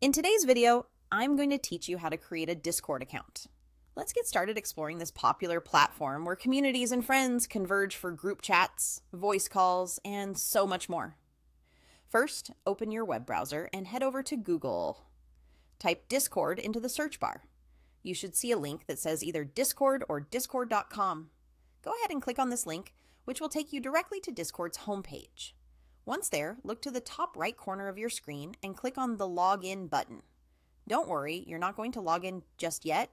In today's video, I'm going to teach you how to create a Discord account. Let's get started exploring this popular platform where communities and friends converge for group chats, voice calls, and so much more. First, open your web browser and head over to Google. Type Discord into the search bar. You should see a link that says either Discord or discord.com. Go ahead and click on this link, which will take you directly to Discord's homepage. Once there, look to the top right corner of your screen and click on the Login button. Don't worry, you're not going to log in just yet.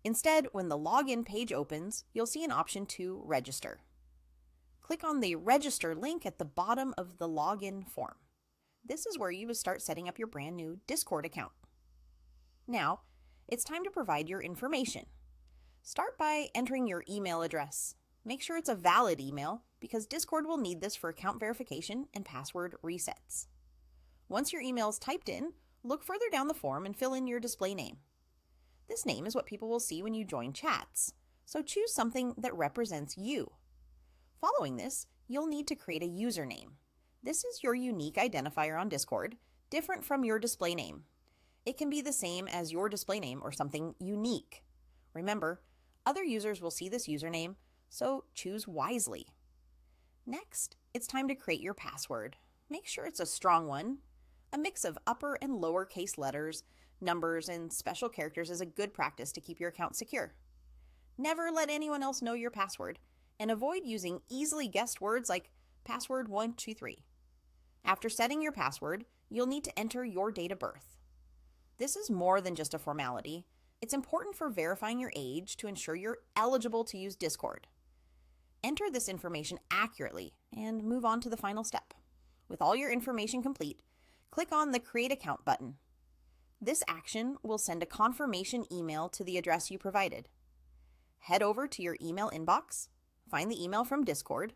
Instead, when the login page opens, you'll see an option to register. Click on the register link at the bottom of the login form. This is where you will start setting up your brand new Discord account. Now, it's time to provide your information. Start by entering your email address. Make sure it's a valid email because Discord will need this for account verification and password resets. Once your email is typed in, look further down the form and fill in your display name. This name is what people will see when you join chats, so choose something that represents you. Following this, you'll need to create a username. This is your unique identifier on Discord, different from your display name. It can be the same as your display name or something unique. Remember, other users will see this username, so choose wisely. Next, it's time to create your password. Make sure it's a strong one. A mix of upper and lower case letters, numbers, and special characters is a good practice to keep your account secure. Never let anyone else know your password, and avoid using easily guessed words like password 123. After setting your password, you'll need to enter your date of birth. This is more than just a formality. It's important for verifying your age to ensure you're eligible to use Discord. Enter this information accurately and move on to the final step. With all your information complete, click on the Create Account button. This action will send a confirmation email to the address you provided. Head over to your email inbox, find the email from Discord,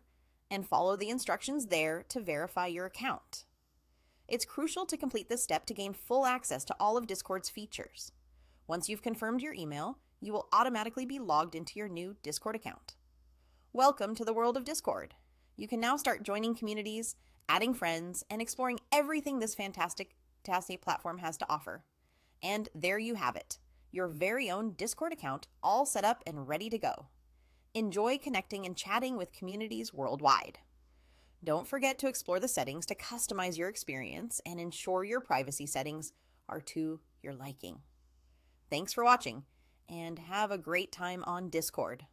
and follow the instructions there to verify your account. It's crucial to complete this step to gain full access to all of Discord's features. Once you've confirmed your email, you will automatically be logged into your new Discord account. Welcome to the world of Discord. You can now start joining communities, adding friends, and exploring everything this fantastic platform has to offer. And there you have it, your very own Discord account all set up and ready to go. Enjoy connecting and chatting with communities worldwide. Don't forget to explore the settings to customize your experience and ensure your privacy settings are to your liking. Thanks for watching, and have a great time on Discord.